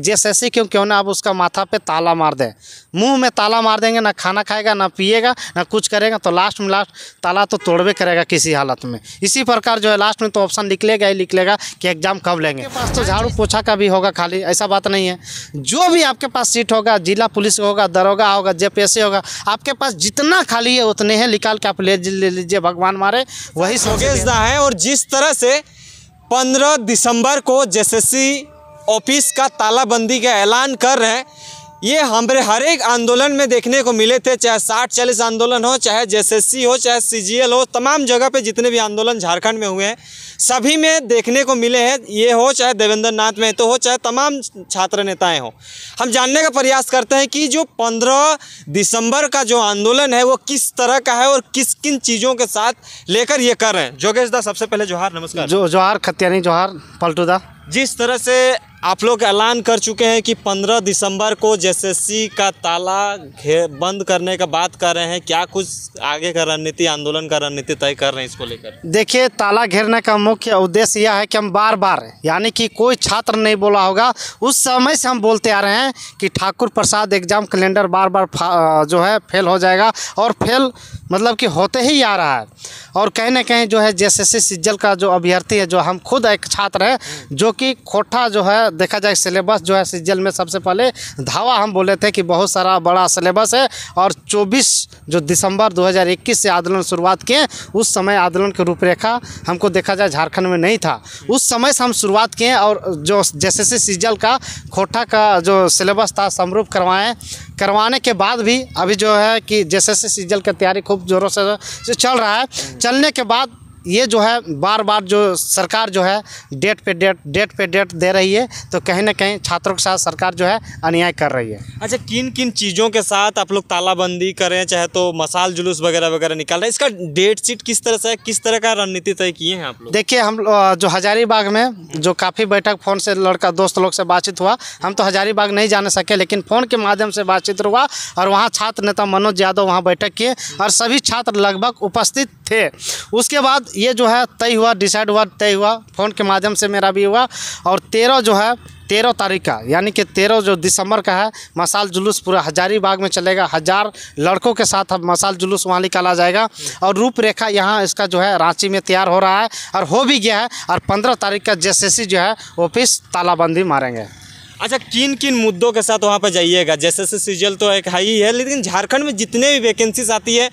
JSSC क्यों ना आप उसका माथा पे ताला मार दें, मुंह में ताला मार देंगे, ना खाना खाएगा, ना पिएगा, ना कुछ करेगा, तो लास्ट ताला तो तोड़वे करेगा किसी हालत में। इसी प्रकार जो है लास्ट में तो ऑप्शन निकलेगा ही निकलेगा कि एग्जाम कब लेंगे। आपके पास तो झाड़ू पोछा का भी होगा खाली, ऐसा बात नहीं है। जो भी आपके पास सीट होगा, जिला पुलिस होगा, दरोगा होगा, जेपीएससी होगा, आपके पास जितना खाली है उतने हैं, निकाल के आप ले लीजिए, भगवान मारे वही योगेशदा है। और जिस तरह से 15 दिसंबर को जेएसएससी ऑफिस का तालाबंदी का ऐलान कर रहे हैं, ये हमारे हर एक आंदोलन में देखने को मिले थे, चाहे 60-40 आंदोलन हो, चाहे जेएसएससी हो, चाहे सीजीएल हो, तमाम जगह पे जितने भी आंदोलन झारखंड में हुए हैं सभी में देखने को मिले हैं। ये हो चाहे देवेंद्र नाथ महतो हो, चाहे तमाम छात्र नेताएं हो। हम जानने का प्रयास करते हैं कि जो 15 दिसंबर का जो आंदोलन है वो किस तरह का है और किन चीज़ों के साथ लेकर ये कर रहे हैं। योगेशदा, सबसे पहले जोहार, नमस्कार। जोहार खत्यानी, जोहार पलटूदा। जिस तरह से आप लोग ऐलान कर चुके हैं कि 15 दिसंबर को जेएसएससी का ताला बंद करने का बात कर रहे हैं, क्या कुछ आगे का रणनीति, आंदोलन का रणनीति तय कर रहे हैं इसको लेकर? देखिए, ताला घेरने का मुख्य उद्देश्य यह है कि हम बार बार, यानी कि कोई छात्र नहीं बोला होगा, उस समय से हम बोलते आ रहे हैं कि ठाकुर प्रसाद एग्जाम कैलेंडर बार बार जो है फेल हो जाएगा, और फेल मतलब कि होते ही आ रहा है। और कहीं ना कहीं जो है जेएसएससी सीजीएल का जो अभ्यर्थी है, जो हम खुद एक छात्र है, जो कि खोटा जो है देखा जाए सिलेबस जो है सीजीएल में सबसे पहले धावा हम बोले थे कि बहुत सारा बड़ा सिलेबस है, और 24 जो दिसंबर 2021 से आंदोलन शुरुआत किए, उस समय आंदोलन की रूपरेखा हमको देखा जाए झारखंड में नहीं था। उस समय से हम शुरुआत किए, और जो जेएसएससी सीजीएल का खोटा का जो सिलेबस था समरूप करवाने के बाद भी अभी जो है कि जेएसएससी सीजीएल की तैयारी खूब ज़ोरों से चल रहा है। चलने के बाद ये जो है बार बार जो सरकार जो है डेट पे डेट दे रही है, तो कहीं ना कहीं छात्रों के साथ सरकार जो है अन्याय कर रही है। अच्छा, किन चीज़ों के साथ आप लोग तालाबंदी करें, चाहे तो मसाल जुलूस वगैरह निकाल रहे हैं, इसका डेट शीट किस तरह से है, किस तरह का रणनीति तय किए हैं आप लोग? देखिए, हम जो हजारीबाग में जो काफ़ी बैठक फ़ोन से दोस्त लोग से बातचीत हुआ, हम तो हजारीबाग नहीं जाने सके, लेकिन फ़ोन के माध्यम से बातचीत हुआ, और वहाँ छात्र नेता मनोज यादव वहाँ बैठक किए, और सभी छात्र लगभग उपस्थित थे। उसके बाद ये जो है तय हुआ फ़ोन के माध्यम से, मेरा भी हुआ, और 13 तारीख का, यानी कि 13 जो दिसंबर का है, मसाल जुलूस पूरा हजारीबाग में चलेगा। 1000 लड़कों के साथ अब मसाल जुलूस वहाँ निकाला जाएगा, और रूपरेखा यहाँ इसका जो है रांची में तैयार हो रहा है और हो भी गया है। और 15 तारीख का जेएसएससी जो है ऑफिस तालाबंदी मारेंगे। अच्छा, किन मुद्दों के साथ वहाँ पर जाइएगा? जेएसएससी सीजीएल तो एक हाई है, लेकिन झारखंड में जितने भी वैकेंसीज आती है,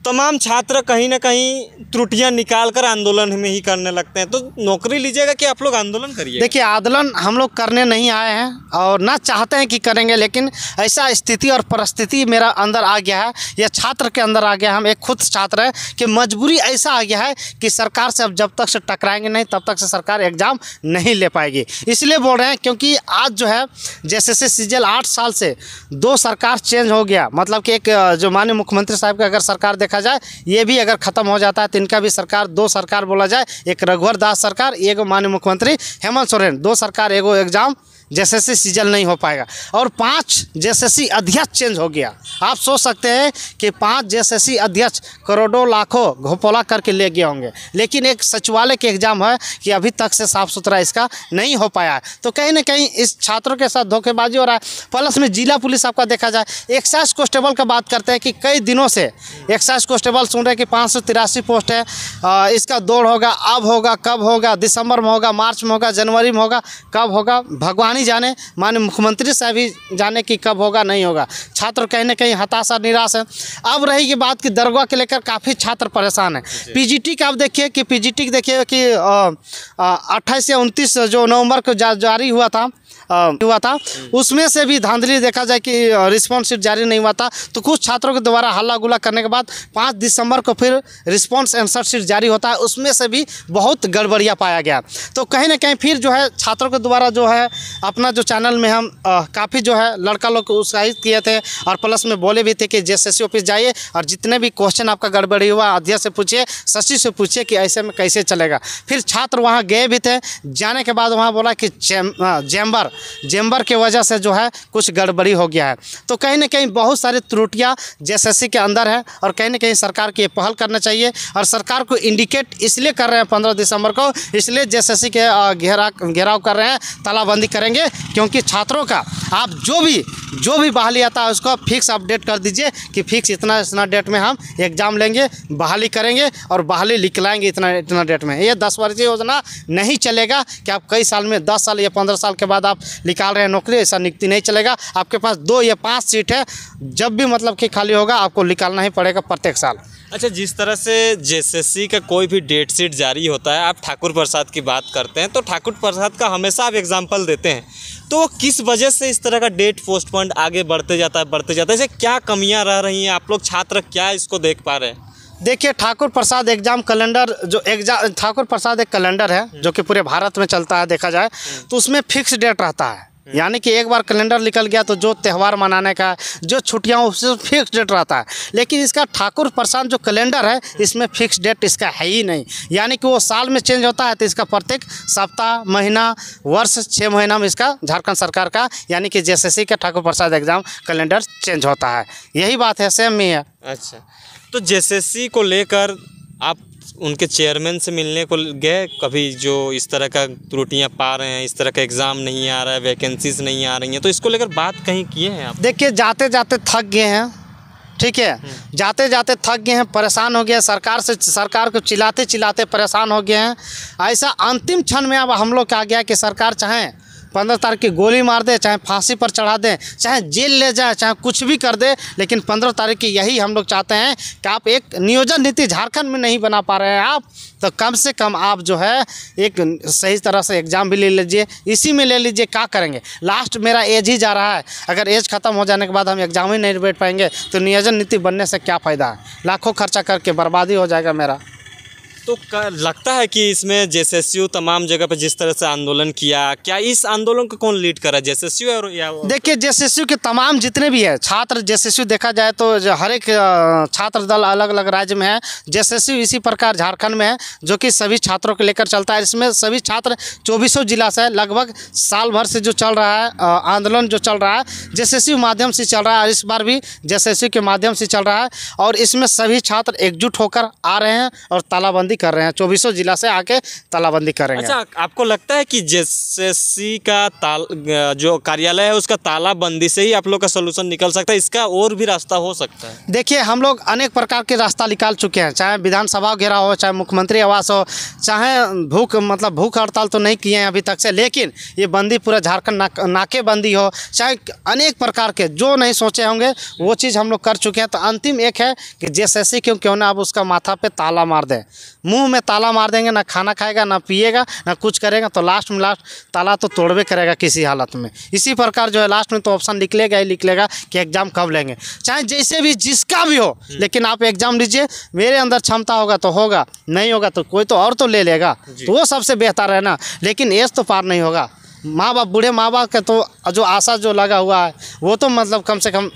तमाम छात्र कहीं ना कहीं त्रुटियां निकालकर आंदोलन में ही करने लगते हैं। तो नौकरी लीजिएगा कि आप लोग आंदोलन करिए? देखिए, आंदोलन हम लोग करने नहीं आए हैं और ना चाहते हैं कि करेंगे, लेकिन ऐसा स्थिति और परिस्थिति मेरा अंदर आ गया है, या छात्र के अंदर आ गया, हम एक खुद छात्र है, कि मजबूरी ऐसा आ गया है कि सरकार से अब जब तक से टकराएंगे नहीं, तब तक से सरकार एग्ज़ाम नहीं ले पाएगी। इसलिए बोल रहे हैं क्योंकि आज जो है जेएसएससी सीजीएल 8 साल से 2 सरकार चेंज हो गया। मतलब कि एक जो माननीय मुख्यमंत्री साहब का अगर सरकार देखा जाए, ये भी अगर ख़त्म हो जाता है तो इनका भी सरकार 2 सरकार बोला जाए, एक रघुवर दास सरकार, एक माननीय मुख्यमंत्री हेमंत सोरेन, 2 सरकार, एगो एग्जाम जेएसएससी सीजीएल नहीं हो पाएगा। और 5 जेएसएससी अध्यक्ष चेंज हो गया। आप सोच सकते हैं कि 5 जेएसएससी अध्यक्ष करोड़ों लाखों घोपोला करके ले गए होंगे, लेकिन एक सचिवालय के एग्ज़ाम है कि अभी तक से साफ़ सुथरा इसका नहीं हो पाया है। तो कहीं ना कहीं इस छात्रों के साथ धोखेबाजी हो रहा है। प्लस में जिला पुलिस आपका देखा जाए, एक्साइज कांस्टेबल का बात करते हैं कि कई दिनों से एक्साइज कांस्टेबल सुन रहे हैं कि 583 पोस्ट है, इसका दौड़ होगा, अब होगा, कब होगा, दिसंबर में होगा, मार्च में होगा, जनवरी में होगा, कब होगा भगवान ही जाने, माननीय मुख्यमंत्री साहब ही जाने कि कब होगा नहीं होगा। छात्र कहीं ना कहीं हताशा निराश है। अब रही की बात कि दरगाह के लेकर काफ़ी छात्र परेशान है। पीजीटी का आप देखिए कि 28 या 29 जो नवंबर को जारी हुआ था, उसमें से भी धांधली देखा जाए कि रिस्पॉन्स शीट जारी नहीं हुआ था। तो कुछ छात्रों के द्वारा हल्ला गुल्ला करने के बाद 5 दिसंबर को फिर रिस्पॉन्स आंसर शीट जारी होता है, उसमें से भी बहुत गड़बड़ियाँ पाया गया। तो कहीं ना कहीं फिर जो है छात्रों के द्वारा जो है अपना जो चैनल में हम काफ़ी जो है लड़का लोग को उत्साहित किए थे, और प्लस में बोले भी थे कि जेएसएससी ऑफिस जाइए और जितने भी क्वेश्चन आपका गड़बड़ी हुआ अध्यक्ष से पूछिए, शशि से पूछिए कि ऐसे में कैसे चलेगा। फिर छात्र वहाँ गए भी थे, जाने के बाद वहाँ बोला कि चैम्बर चेम्बर के वजह से जो है कुछ गड़बड़ी हो गया है। तो कहीं ना कहीं बहुत सारी त्रुटियाँ जेएसएससी के अंदर है और कहीं ना कहीं सरकार की पहल करना चाहिए। और सरकार को इंडिकेट इसलिए कर रहे हैं 15 दिसंबर को, इसलिए जेएसएससी के घेराव कर रहे हैं, तालाबंदी करेंगे, क्योंकि छात्रों का आप जो भी बहाली आता है उसको फिक्स अपडेट कर दीजिए कि फिक्स इतना डेट में हम एग्ज़ाम लेंगे, बहाली करेंगे और बहाली निकलाएंगे इतना डेट में। ये 10 वर्षीय योजना नहीं चलेगा कि आप कई साल में 10 साल या 15 साल के बाद आप निकाल रहे हैं नौकरी, ऐसा निकती नहीं चलेगा। आपके पास 2 या 5 सीट है, जब भी मतलब कि खाली होगा आपको निकालना ही पड़ेगा प्रत्येक साल। अच्छा, जिस तरह से जेएसएससी का कोई भी डेट शीट जारी होता है, आप ठाकुर प्रसाद की बात करते हैं तो ठाकुर प्रसाद का हमेशा आप एग्जाम्पल देते हैं, तो किस वजह से इस तरह का डेट पोस्टपोन आगे बढ़ते जाता है? ऐसे क्या कमियां रह रही हैं? आप लोग छात्र क्या इसको देख पा रहे हैं? देखिए, ठाकुर प्रसाद एग्जाम कैलेंडर ठाकुर प्रसाद एक कैलेंडर है जो कि पूरे भारत में चलता है, देखा जाए तो उसमें फिक्स डेट रहता है। यानी कि एक बार कैलेंडर निकल गया तो जो त्यौहार मनाने का, जो छुट्टियां, उससे फिक्स डेट रहता है। लेकिन इसका ठाकुर प्रसाद जो कैलेंडर है इसमें फिक्स डेट इसका है ही नहीं। यानी कि वो साल में चेंज होता है, तो इसका प्रत्येक सप्ताह, महीना, वर्ष, 6 महीना में इसका झारखंड सरकार का यानी कि जेएसएससी का Thakur Prasad exam calendar change होता है। यही बात है, सेम ही है। अच्छा, तो जेएसएससी को लेकर आप उनके चेयरमैन से मिलने को गए कभी, जो इस तरह का त्रुटियां पा रहे हैं, इस तरह का एग्ज़ाम नहीं आ रहा है, वैकेंसीज नहीं आ रही हैं, तो इसको लेकर बात कहीं किए हैं आप? देखिए, जाते जाते थक गए हैं, ठीक है, जाते जाते थक गए हैं, परेशान हो गए, सरकार को चिल्लाते चिल्लाते परेशान हो गए हैं। ऐसा अंतिम क्षण में अब हम लोग आ गया कि सरकार चाहे 15 तारीख की गोली मार दे, चाहे फांसी पर चढ़ा दें, चाहे जेल ले जाए, चाहे कुछ भी कर दे, लेकिन 15 तारीख की यही हम लोग चाहते हैं कि आप एक नियोजन नीति झारखंड में नहीं बना पा रहे हैं आप, तो कम से कम आप जो है एक सही तरह से एग्ज़ाम भी ले लीजिए, इसी में ले लीजिए। क्या करेंगे, लास्ट मेरा एज ही जा रहा है, अगर एज ख़त्म हो जाने के बाद हम एग्ज़ाम ही नहीं बैठ पाएंगे तो नियोजन नीति बनने से क्या फ़ायदा है? लाखों खर्चा करके बर्बादी हो जाएगा मेरा। तो लगता है कि इसमें जेएसएसयू तमाम जगह पर जिस तरह से आंदोलन किया, क्या इस आंदोलन को कौन लीड करा, जेएसएसयू और या? देखिए, जेएसएसयू के तमाम जितने भी है छात्र, जेएसएसयू देखा जाए तो हर एक छात्र दल अलग अलग राज्य में है, जेएसएसयू इसी प्रकार झारखंड में है जो कि सभी छात्रों को लेकर चलता है। इसमें सभी छात्र 24 जिला से लगभग साल भर से जो चल रहा है आंदोलन जो चल रहा है जेएसएसयू माध्यम से चल रहा है, और इस बार भी जेएसएसयू के माध्यम से चल रहा है। और इसमें सभी छात्र एकजुट होकर आ रहे हैं और तालाबंदी कर रहे हैं, 24 जिला से आके तालाबंदी करेंगे। अच्छा, आपको लगता है कि जेएसएससी का जो कार्यालय है उसका तालाबंदी से ही आप लोग का सोल्यूशन निकल सकता है, इसका और भी रास्ता हो सकता है? देखिए, हम लोग अनेक प्रकार के रास्ता निकाल चुके हैं, चाहे विधानसभा घेरा हो, चाहे मुख्यमंत्री आवास हो, चाहे भूख हड़ताल तो नहीं किए हैं अभी तक से, लेकिन ये बंदी पूरा झारखंड नाकेबंदी हो, चाहे अनेक प्रकार के जो नहीं सोचे होंगे वो चीज़ हम लोग कर चुके हैं। तो अंतिम एक है कि जेएसएससी क्यों ना आप उसका माथा पे ताला मार दें, मुंह में ताला मार देंगे, ना खाना खाएगा, ना पिएगा, ना कुछ करेगा, तो लास्ट ताला तो तोड़बे करेगा किसी हालत में। इसी प्रकार जो है लास्ट में तो ऑप्शन निकलेगा ही निकलेगा कि एग्ज़ाम कब लेंगे, चाहे जैसे भी जिसका भी हो, लेकिन आप एग्ज़ाम लीजिए, मेरे अंदर क्षमता होगा तो होगा, नहीं होगा तो कोई तो और तो ले लेगा, तो वो सबसे बेहतर है ना। लेकिन एज तो पार नहीं होगा, माँ बाप, बूढ़े माँ बाप का तो जो आशा जो लगा हुआ है वो तो मतलब कम से कम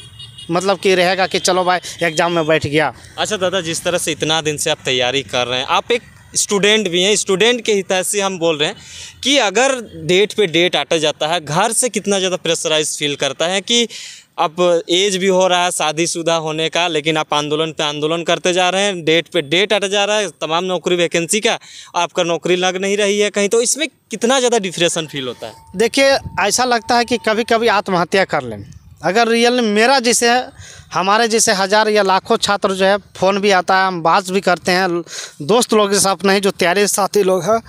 मतलब कि रहेगा कि चलो भाई एग्ज़ाम में बैठ गया। अच्छा दादा, जिस तरह से इतना दिन से आप तैयारी कर रहे हैं, आप एक स्टूडेंट भी हैं, स्टूडेंट के हिसाब से हम बोल रहे हैं कि अगर डेट पे डेट आटा जाता है, घर से कितना ज़्यादा प्रेशराइज फील करता है कि अब एज भी हो रहा है शादीशुदा होने का, लेकिन आप आंदोलन पे आंदोलन करते जा रहे हैं, डेट पे डेट आटा जा रहा है, तमाम नौकरी वैकेंसी का, आपका नौकरी लग नहीं रही है कहीं, तो इसमें कितना ज़्यादा डिप्रेशन फील होता है? देखिए, ऐसा लगता है कि कभी कभी आत्महत्या कर लें। अगर रियल मेरा जैसे हमारे जैसे हज़ार या लाखों छात्र जो है, फ़ोन भी आता है, हम बात भी करते हैं दोस्त लोग के साथ, नहीं जो प्यारे साथी लोग हैं,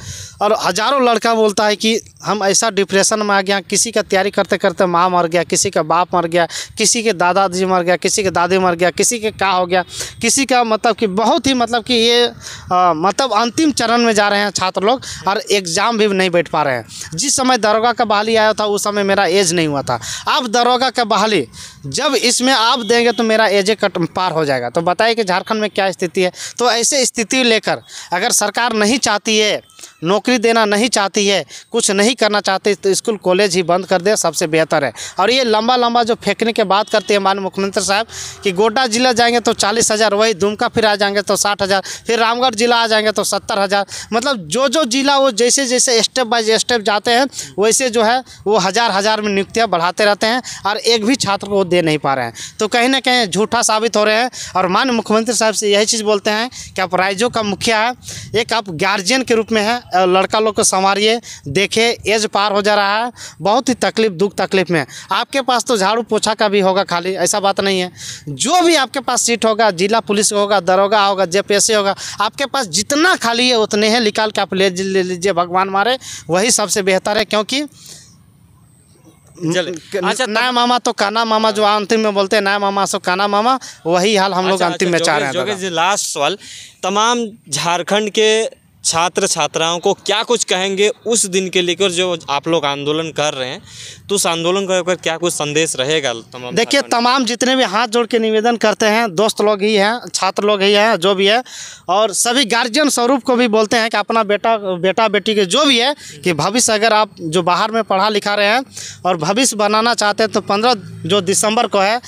और हज़ारों लड़का बोलता है कि हम ऐसा डिप्रेशन में आ गया, किसी का तैयारी करते करते माँ मर गया, किसी का बाप मर गया, किसी के दादाजी मर गया, किसी के दादी मर गया, किसी के क्या हो गया, किसी का मतलब कि बहुत ही मतलब कि ये मतलब अंतिम चरण में जा रहे हैं छात्र लोग, और एग्ज़ाम भी नहीं बैठ पा रहे हैं। जिस समय दरोगा का बहाली आया था उस समय मेरा एज नहीं हुआ था, अब दरोगा का बहाली जब इसमें आप देंगे तो मेरा एज कट पार हो जाएगा। तो बताइए कि झारखंड में क्या स्थिति है। तो ऐसे स्थिति लेकर अगर सरकार नहीं चाहती है नौकरी देना नहीं चाहती है, कुछ नहीं करना चाहती, तो स्कूल कॉलेज ही बंद कर दे, सबसे बेहतर है। और ये लंबा लंबा जो फेंकने के बात करते हैं माननीय मुख्यमंत्री साहब कि गोड्डा जिला जाएंगे तो 40,000, वही दुमका फिर आ जाएंगे तो 60,000, फिर रामगढ़ जिला आ जाएंगे तो 70,000। मतलब जो जो जिला वो जैसे जैसे स्टेप बाय स्टेप जाते हैं वैसे जो है वो हज़ार में नियुक्तियाँ बढ़ाते रहते हैं और एक भी छात्र को दे नहीं पा रहे हैं। तो कहीं ना कहीं झूठा साबित हो रहे हैं। और माननीय मुख्यमंत्री साहब से यही चीज़ बोलते हैं कि आप राज्यों का मुखिया है, एक आप गार्जियन के रूप में है, लड़का लोग को संवारिए, देखे एज पार हो जा रहा है, बहुत ही दुख तकलीफ में। आपके पास तो झाड़ू पोछा का भी होगा खाली, ऐसा बात नहीं है। जो भी आपके पास सीट होगा, जिला पुलिस होगा, दरोगा होगा, JPSC होगा, आपके पास जितना खाली है उतने हैं, निकाल के आप ले लीजिए, भगवान मारे, वही सबसे बेहतर है। क्योंकि अच्छा, नया मामा तो काना मामा, जो अंतिम में बोलते हैं नया मामा सो काना मामा, वही हाल हम लोग अंतिम में चाह रहे हैं। जोगेश जी, लास्ट सवाल, तमाम झारखंड के छात्र छात्राओं को क्या कुछ कहेंगे उस दिन के लेकर जो आप लोग आंदोलन कर रहे हैं, तो उस आंदोलन को लेकर क्या कुछ संदेश रहेगा? देखिए, तमाम जितने भी हाथ जोड़ के निवेदन करते हैं, दोस्त लोग ही हैं, छात्र लोग ही हैं, जो भी है, और सभी गार्जियन स्वरूप को भी बोलते हैं कि अपना बेटा बेटी के जो भी है कि भविष्य अगर आप जो बाहर में पढ़ा लिखा रहे हैं और भविष्य बनाना चाहते हैं तो 15 जो दिसंबर को है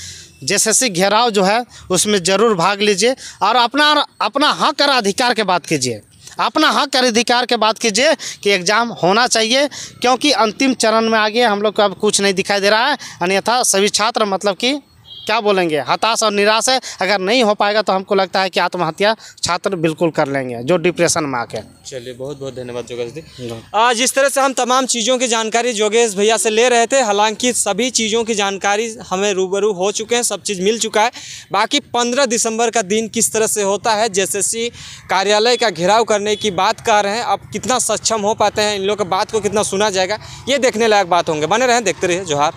JSSC घेराव जो है उसमें ज़रूर भाग लीजिए और अपना हक और अधिकार के बात कीजिए, अपना हक और अधिकार के बात कीजिए कि एग्ज़ाम होना चाहिए। क्योंकि अंतिम चरण में आगे हम लोग को अब कुछ नहीं दिखाई दे रहा है, अन्यथा सभी छात्र मतलब कि क्या बोलेंगे, हताश और निराश है। अगर नहीं हो पाएगा तो हमको लगता है कि आत्महत्या छात्र बिल्कुल कर लेंगे, जो डिप्रेशन में आके। चलिए, बहुत बहुत धन्यवाद जोगेश जी। जिस तरह से हम तमाम चीज़ों की जानकारी जोगेश भैया से ले रहे थे, हालांकि सभी चीज़ों की जानकारी हमें रूबरू हो चुके हैं, सब चीज़ मिल चुका है। बाकी 15 दिसंबर का दिन किस तरह से होता है, JSSC कार्यालय का घेराव करने की बात कर रहे हैं, अब कितना सक्षम हो पाते हैं, इन लोगों की बात को कितना सुना जाएगा, ये देखने लायक बात होंगे। बने रहें, देखते रहिए जोहार।